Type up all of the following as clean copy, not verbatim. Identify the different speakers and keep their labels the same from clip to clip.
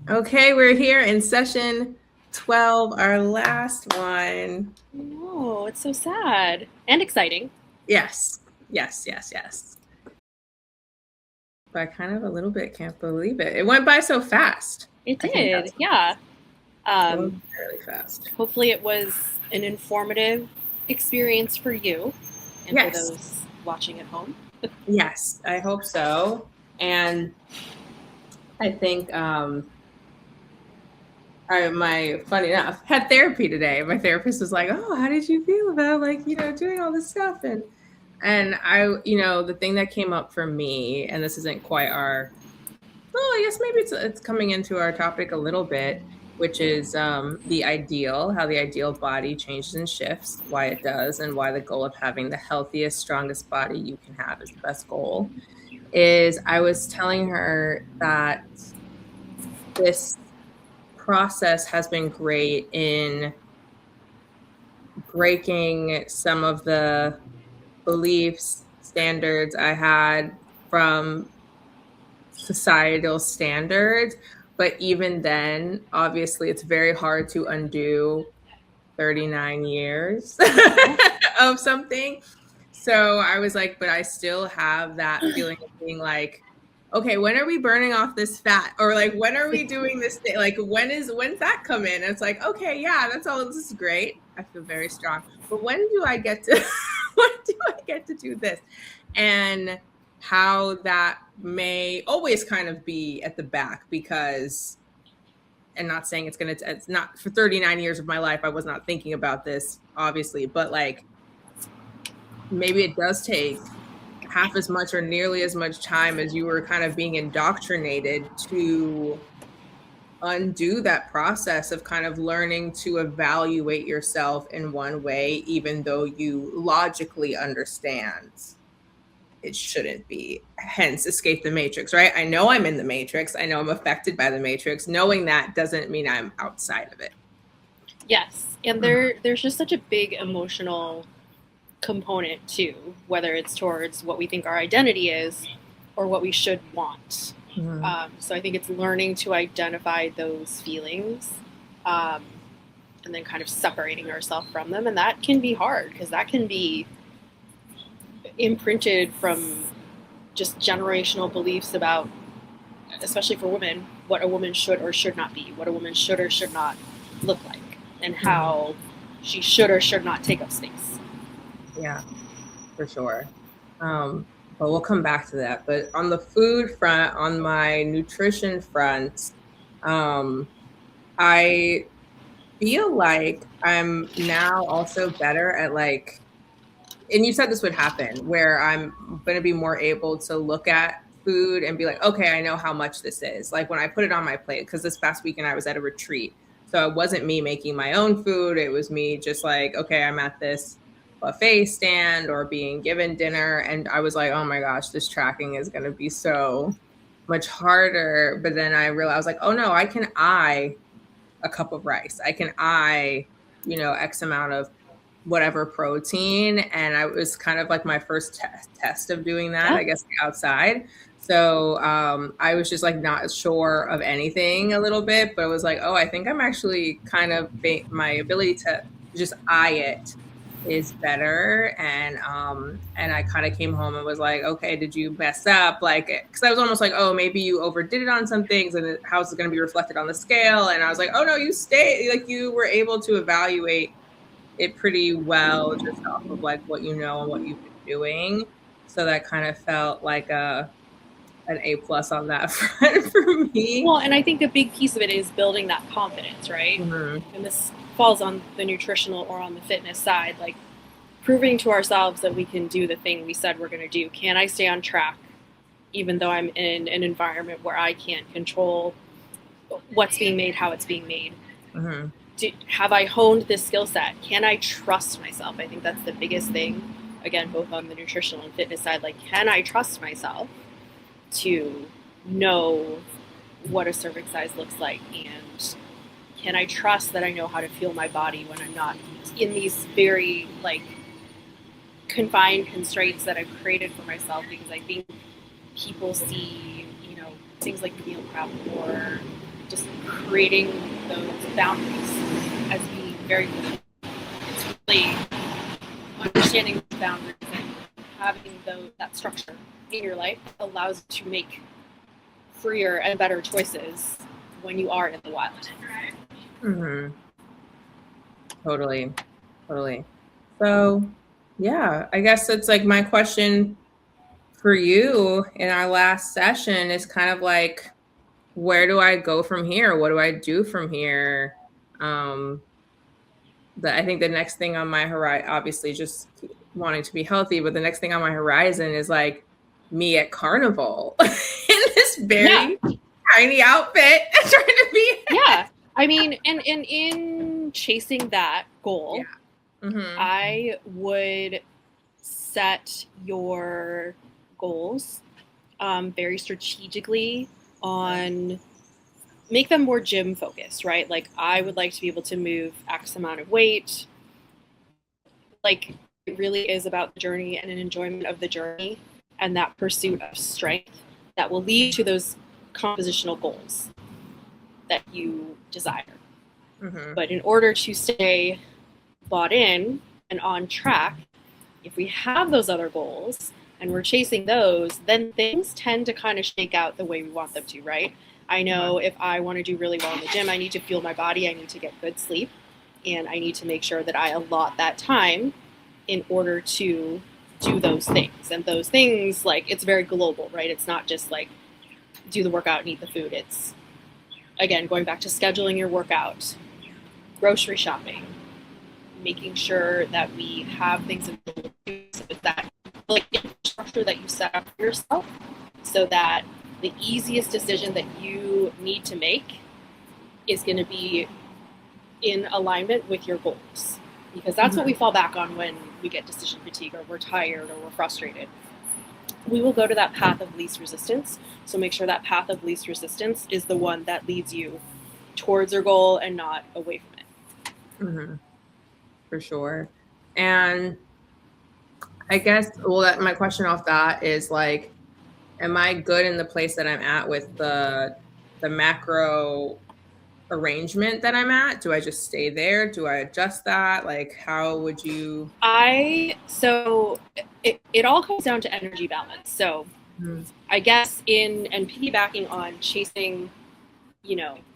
Speaker 1: Okay, we're here in session 12, our last one.
Speaker 2: No, it's so sad and exciting.
Speaker 1: Yes, yes, yes, yes. But I kind of a little bit can't believe it. It went by so fast.
Speaker 2: It
Speaker 1: I think
Speaker 2: did,
Speaker 1: that's
Speaker 2: yeah.
Speaker 1: it went
Speaker 2: Um,
Speaker 1: really fast.
Speaker 2: Hopefully, it was an informative experience for you and for
Speaker 1: Yes,
Speaker 2: those watching at home.
Speaker 1: yes, I hope so. And I think funny enough, had therapy today. My therapist was like, "Oh, how did you feel about doing all this stuff?" And the thing that came up for me, and this isn't quite our well, I guess maybe it's coming into our topic a little bit, which is the ideal, how the ideal body changes and shifts, why it does, and why the goal of having the healthiest, strongest body you can have is the best goal. Is I was telling her that this process has been great in breaking some of the beliefs, standards I had from societal standards. But even then, obviously, it's very hard to undo 39 years
Speaker 2: Yeah.
Speaker 1: of something. So I was like, but I still have that feeling of being like, okay, when are we burning off this fat? Or like, when are we doing this thing? Like, when's that come in? And it's like, okay, yeah, that's all. This is great. I feel very strong. But when do I get to, when do I get to do this? And how that may always kind of be at the back because and not saying it's not for 39 years of my life I was not thinking about this obviously, but like maybe it does take half as much or nearly as much time as you were kind of being indoctrinated to undo that process of kind of learning to evaluate yourself in one way even though you logically understand it shouldn't be. Hence, escape the matrix, right? I know I'm in the matrix. I know I'm affected by the matrix. Knowing that doesn't mean I'm outside of it.
Speaker 2: Yes, and there's just such a big emotional component too, whether it's towards what we think our identity is or what we should want.
Speaker 1: Mm-hmm.
Speaker 2: So I think it's learning to identify those feelings, um, and then kind of separating ourselves from them, and that can be hard because that can be imprinted from just generational beliefs about, especially for women, what a woman should or should not be, what a woman should or should not look like, and
Speaker 1: Mm-hmm.
Speaker 2: how she should or should not take up space.
Speaker 1: Yeah, for sure. But we'll come back to that. But on the food front, on my nutrition front, I feel like I'm now also better at like and you said this would happen where I'm going to be more able to look at food and be like, okay, I know how much this is. Like when I put it on my plate, because this past weekend I was at a retreat. So it wasn't me making my own food. It was me just like, okay, I'm at this buffet stand or being given dinner. And I was like, oh my gosh, this tracking is going to be so much harder. But then I realized, I was like, oh no, I can a cup of rice. I can X amount of whatever protein. And I was kind of like my first test of doing that,
Speaker 2: Yeah.
Speaker 1: I guess, outside. So I was just like not sure of anything a little bit, but it was like, oh, I think I'm actually kind of my ability to just eye it is better. And I kind of came home and was like, okay, did you mess up? Like, because I was almost like, oh, maybe you overdid it on some things, and how's it going to be reflected on the scale? And I was like, oh no, you were able to evaluate it pretty well just off of like what you know and what you've been doing. So that kind of felt like an A plus on that front for me.
Speaker 2: Well, and I think a big piece of it is building that confidence, right?
Speaker 1: Mm-hmm.
Speaker 2: And this falls on the nutritional or on the fitness side, like proving to ourselves that we can do the thing we said we're going to do. Can I stay on track even though I'm in an environment where I can't control what's being made, how it's being made?
Speaker 1: Mm-hmm.
Speaker 2: Have I honed this skill set? Can I trust myself? I think that's the biggest thing, again, both on the nutritional and fitness side. Like, can I trust myself to know what a serving size looks like? And can I trust that I know how to feel my body when I'm not in these very like confined constraints that I've created for myself? Because I think people see, things like meal prep or just creating those boundaries as being very good. It's really understanding the boundaries and having that structure in your life allows you to make freer and better choices when you are in the wild.
Speaker 1: Mm-hmm. Totally. So, yeah, I guess it's like my question for you in our last session is kind of like, where do I go from here? What do I do from here? I think the next thing on my horizon, obviously just wanting to be healthy, but the next thing on my horizon is like me at carnival in this very tiny outfit trying to be.
Speaker 2: Yeah. I mean, and in chasing that goal, I would set your goals very strategically on make them more gym focused, right? Like I would like to be able to move X amount of weight. Like it really is about the journey and an enjoyment of the journey and that pursuit of strength that will lead to those compositional goals that you desire. But in order to stay bought in and on track, if we have those other goals and we're chasing those, then things tend to kind of shake out the way we want them to, right? I know if I want to do really well in the gym, I need to fuel my body, I need to get good sleep, and I need to make sure that I allot that time in order to do those things. And those things, like, it's very global, right? It's not just like do the workout and eat the food. It's, again, going back to scheduling your workout, grocery shopping, making sure that we have things in that like infrastructure that you set up for yourself so that the easiest decision that you need to make is going to be in alignment with your goals, because that's what we fall back on when we get decision fatigue or we're tired or we're frustrated. We will go to that path of least resistance. So make sure that path of least resistance is the one that leads you towards your goal and not away from it.
Speaker 1: For sure. And I guess, well, my question off that is like, am I good in the place that I'm at with the macro arrangement that I'm at? Do I just stay there? Do I adjust that? Like, how would you?
Speaker 2: So it all comes down to energy balance. So I guess and piggybacking on chasing,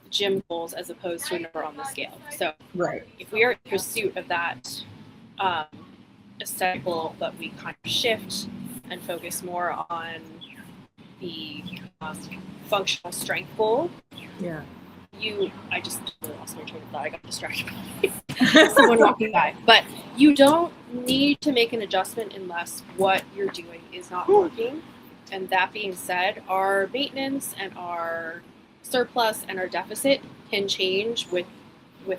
Speaker 2: gym goals as opposed to a number on the scale. So if we are in pursuit of that aesthetic goal, but we kind of shift and focus more on the functional strength goal. I just totally lost my train of thought. I got distracted by someone walking by. But you don't need to make an adjustment unless what you're doing is not working. And that being said, our maintenance and our surplus and our deficit can change with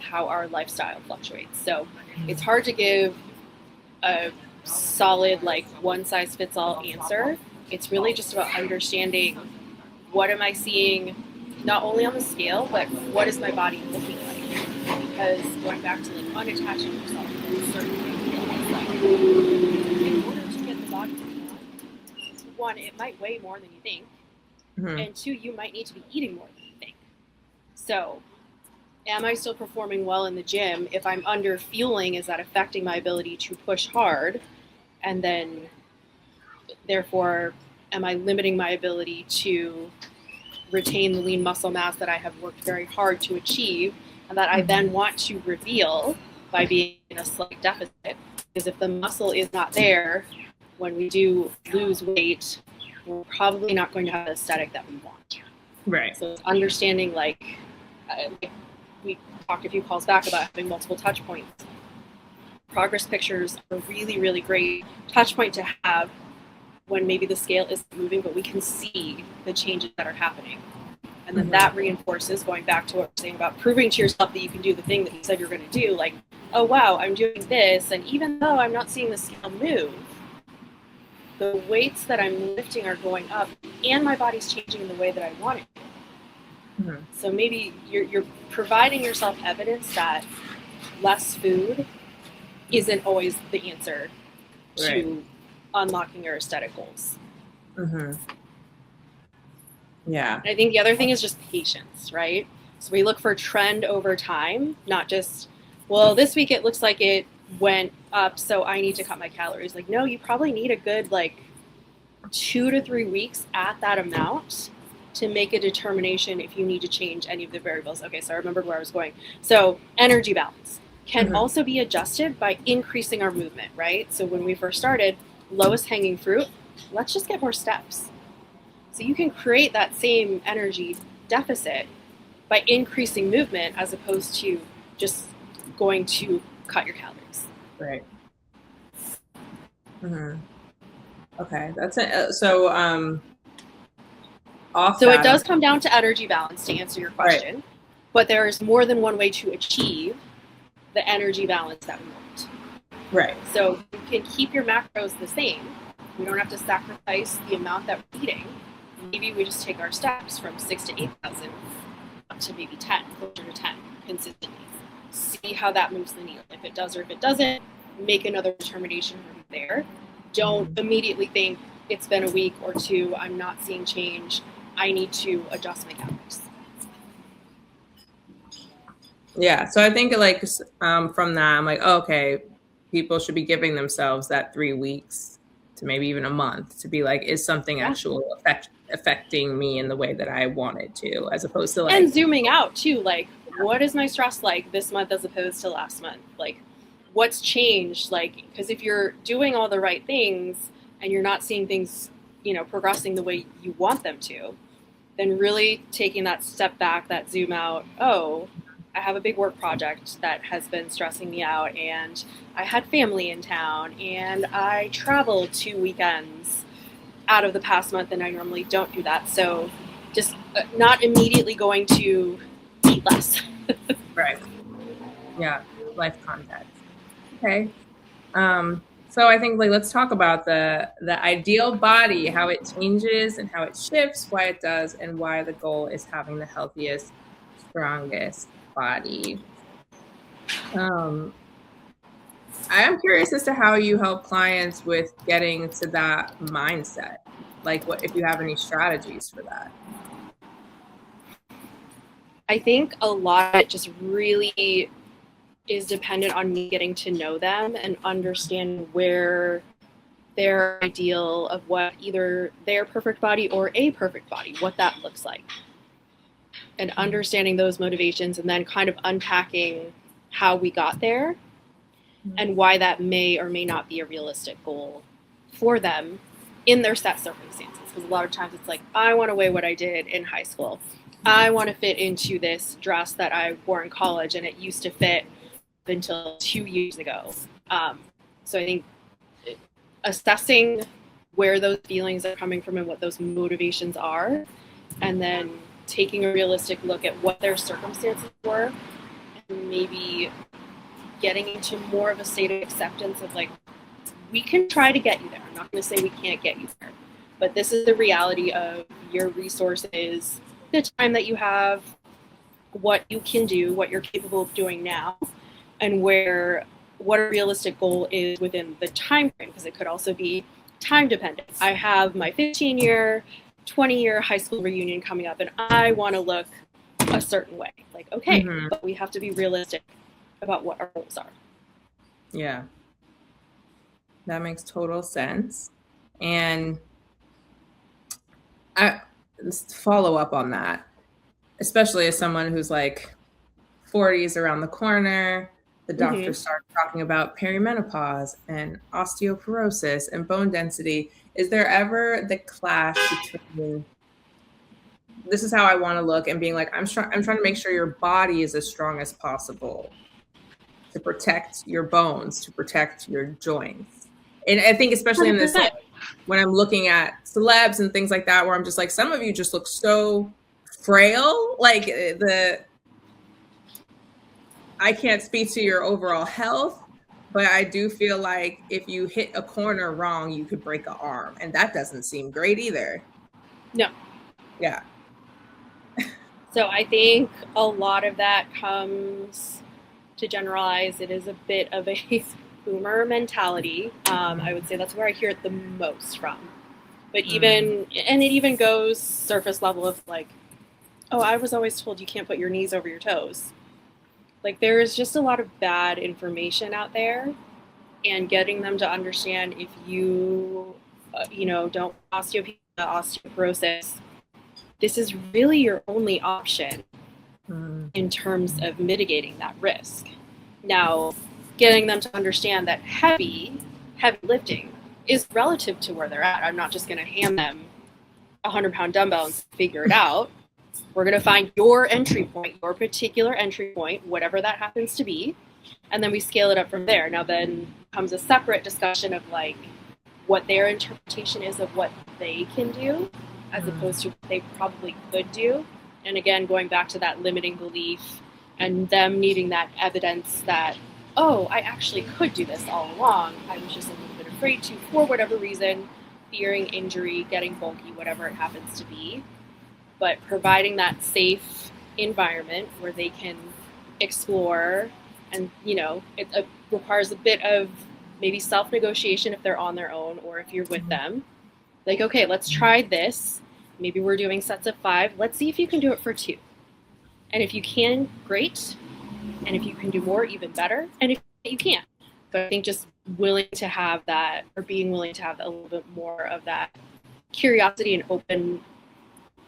Speaker 2: how our lifestyle fluctuates. So it's hard to give a solid, like, one-size-fits-all answer. It's really just about understanding what am I seeing not only on the scale, but what is my body looking like? Because going back to like unattaching yourself to certain things, like, in order to get the body to be on, one, it might weigh more than you think, and two, you might need to be eating more than you think. So, am I still performing well in the gym? If I'm under fueling, is that affecting my ability to push hard? And then, therefore, am I limiting my ability to retain the lean muscle mass that I have worked very hard to achieve and that I then want to reveal by being in a slight deficit? Because if the muscle is not there when we do lose weight, we're probably not going to have the aesthetic that we want.
Speaker 1: Right.
Speaker 2: So understanding, like we talked a few calls back about having multiple touch points. Progress pictures are a really, really great touch point to have when maybe the scale isn't moving, but we can see the changes that are happening. And then that reinforces, going back to what we're saying about proving to yourself that you can do the thing that you said you're going to do. Like, oh, wow, I'm doing this. And even though I'm not seeing the scale move, the weights that I'm lifting are going up and my body's changing in the way that I want it to. So maybe you're providing yourself evidence that less food isn't always the answer to unlocking your aesthetic goals.
Speaker 1: Yeah.
Speaker 2: And I think the other thing is just patience, right? So we look for trend over time, not just, well, this week it looks like it went up, so I need to cut my calories. Like, no, you probably need a good 2 to 3 weeks at that amount to make a determination if you need to change any of the variables. Okay, so I remembered where I was going. So energy balance can also be adjusted by increasing our movement, right? So when we first started, lowest hanging fruit, let's just get more steps. So you can create that same energy deficit by increasing movement as opposed to just going to cut your calories.
Speaker 1: Right. Okay, that's it. So
Speaker 2: it does come down to energy balance to answer your question,
Speaker 1: right.
Speaker 2: But there's more than one way to achieve the energy balance that we want.
Speaker 1: Right.
Speaker 2: So you can keep your macros the same. We don't have to sacrifice the amount that we're eating. Maybe we just take our steps from 6,000 to 8,000 up to maybe 10, closer to 10 consistently. See how that moves the needle. If it does or if it doesn't, make another determination from there. Don't immediately think it's been a week or two, I'm not seeing change, I need to adjust my calories.
Speaker 1: Yeah, so I think from that, I'm like, okay, people should be giving themselves that 3 weeks to maybe even a month to be like, is something actually affecting me in the way that I want it to, as opposed to
Speaker 2: and zooming out too, what is my stress like this month as opposed to last month? What's changed? Because if you're doing all the right things and you're not seeing things, progressing the way you want them to, then really taking that step back, that zoom out, oh, I have a big work project that has been stressing me out, and I had family in town, and I traveled 2 weekends out of the past month, and I normally don't do that. So just not immediately going to eat less.
Speaker 1: Right. Yeah, life context. Okay. So I think let's talk about the ideal body, how it changes and how it shifts, why it does, and why the goal is having the healthiest, strongest body. I am curious as to how you help clients with getting to that mindset. What if you have any strategies for that?
Speaker 2: I think a lot of it just really is dependent on me getting to know them and understand where their ideal of what either their perfect body or a perfect body, what that looks like. And understanding those motivations and then kind of unpacking how we got there and why that may or may not be a realistic goal for them in their set circumstances. Because a lot of times it's like, I want to weigh what I did in high school. I want to fit into this dress that I wore in college and it used to fit until 2 years ago. So I think assessing where those feelings are coming from and what those motivations are, and then taking a realistic look at what their circumstances were, and maybe getting into more of a state of acceptance of we can try to get you there. I'm not going to say we can't get you there, but this is the reality of your resources, the time that you have, what you can do, what you're capable of doing now, and what a realistic goal is within the time frame, because it could also be time dependent. I have my 15-year, 20-year high school reunion coming up, and I want to look a certain way. Okay, but we have to be realistic about what our goals are.
Speaker 1: Yeah, that makes total sense. And I follow up on that, especially as someone who's 40s around the corner. The doctors start talking about perimenopause and osteoporosis and bone density. Is there ever the clash between this is how I want to look and being I'm trying to make sure your body is as strong as possible to protect your bones, to protect your joints? And I think especially 100%. In this, when I'm looking at celebs and things like that, where I'm just some of you just look so frail, I can't speak to your overall health, but I do feel like if you hit a corner wrong, you could break an arm. And that doesn't seem great either.
Speaker 2: No.
Speaker 1: Yeah.
Speaker 2: So I think a lot of that comes, to generalize, it is a bit of a boomer mentality. I would say that's where I hear it the most from. But it even goes surface level of oh, I was always told you can't put your knees over your toes. Like, there is just a lot of bad information out there, and getting them to understand if you, don't osteoporosis, this is really your only option in terms of mitigating that risk. Now, getting them to understand that heavy lifting is relative to where they're at. I'm not just going to hand them a 100-pound dumbbell and figure it out. We're going to find your entry point, your particular entry point, whatever that happens to be, and then we scale it up from there. Now then comes a separate discussion of like what their interpretation is of what they can do as opposed to what they probably could do. And again, going back to that limiting belief and them needing that evidence that, oh, I actually could do this all along. I was just a little bit afraid to, for whatever reason, fearing injury, getting bulky, whatever it happens to be. But providing that safe environment where they can explore, and it requires a bit of maybe self-negotiation if they're on their own or if you're with them. Like, okay, let's try this. Maybe we're doing sets of 5. Let's see if you can do it for 2. And if you can, great. And if you can do more, even better. And if you can't. But I think just willing to have that, or being willing to have a little bit more of that curiosity and open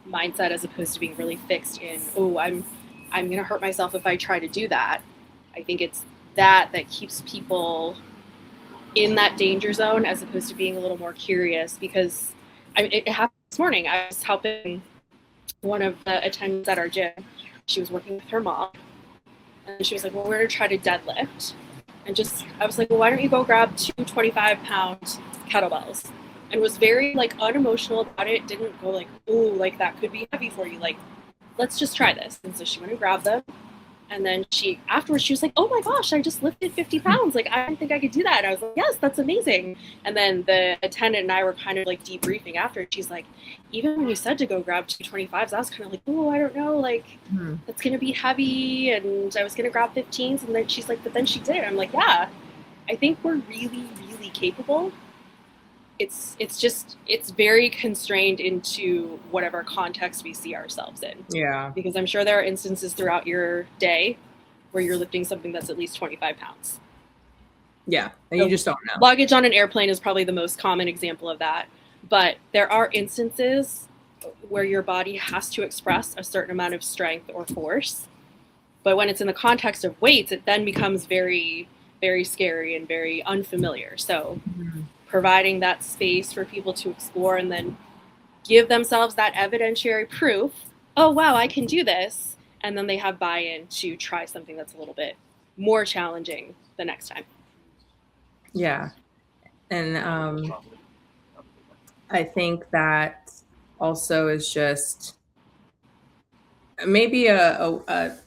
Speaker 2: mindset as opposed to being really fixed in, oh, I'm going to hurt myself if I try to do that. I think it's that keeps people in that danger zone as opposed to being a little more curious, because it happened this morning. I was helping one of the attendants at our gym. She was working with her mom, and she was like, well, we're going to try to deadlift. And I was like, well, why don't you go grab 2 25-pound kettlebells? And was very like unemotional about it. Didn't go like, ooh, like that could be heavy for you. Like, let's just try this. And so she went and grabbed them. And then afterwards she was like, oh my gosh, I just lifted 50 pounds. Like, I didn't think I could do that. And I was like, yes, that's amazing. And then the attendant and I were kind of like debriefing after. And she's like, even when you said to go grab 2 25s, I was kind of like, oh, I don't know. Like, that's going to be heavy. And I was going to grab 15s. And then she's like, but then she did it. I'm like, yeah, I think we're really, really capable. It's very constrained into whatever context we see ourselves in.
Speaker 1: Yeah.
Speaker 2: Because I'm sure there are instances throughout your day where you're lifting something that's at least 25 pounds.
Speaker 1: Yeah. And you just don't know.
Speaker 2: Luggage on an airplane is probably the most common example of that. But there are instances where your body has to express a certain amount of strength or force. But when it's in the context of weights, it then becomes very, very scary and very unfamiliar. So providing that space for people to explore and then give themselves that evidentiary proof, oh, wow, I can do this. And then they have buy-in to try something that's a little bit more challenging the next time.
Speaker 1: Yeah. And I think that also is just maybe a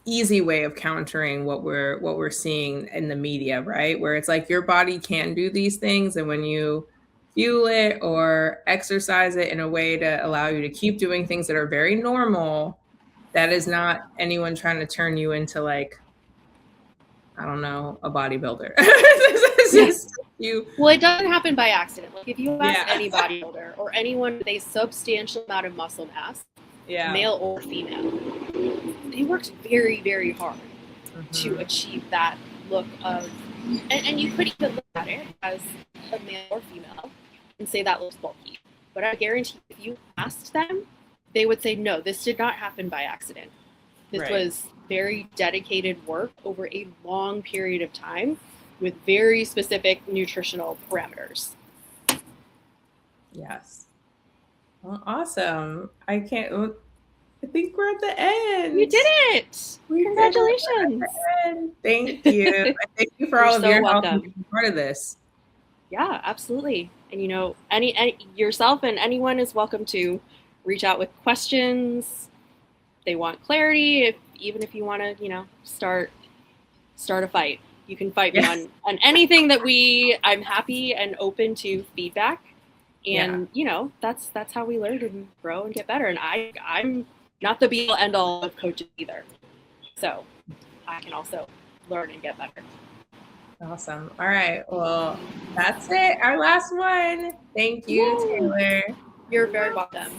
Speaker 1: easy way of countering what we're seeing in the media, right? Where it's like your body can do these things, and when you fuel it or exercise it in a way to allow you to keep doing things that are very normal, that is not anyone trying to turn you into like, I don't know, a bodybuilder. It's just
Speaker 2: Well, it doesn't happen by accident. Like, if you ask any bodybuilder or anyone with a substantial amount of muscle mass, male or female, they worked very, very hard to achieve that look of, and you could even look at it as a male or female and say that looks bulky. But I guarantee if you asked them, they would say, no, this did not happen by accident. This was very dedicated work over a long period of time with very specific nutritional parameters.
Speaker 1: Yes. Well, awesome. I think we're at the end.
Speaker 2: You did it. Congratulations.
Speaker 1: Thank you. Thank you for all of your help being part of this.
Speaker 2: Yeah, absolutely. And any yourself and anyone is welcome to reach out with questions. They want clarity. Even if you want to, start a fight, you can fight me on anything that I'm happy and open to feedback. And that's how we learn and grow and get better. And I'm not the be all end all of coaches either. So I can also learn and get better.
Speaker 1: Awesome. All right. Well, that's it. Our last one. Thank you, Taylor.
Speaker 2: You're very welcome.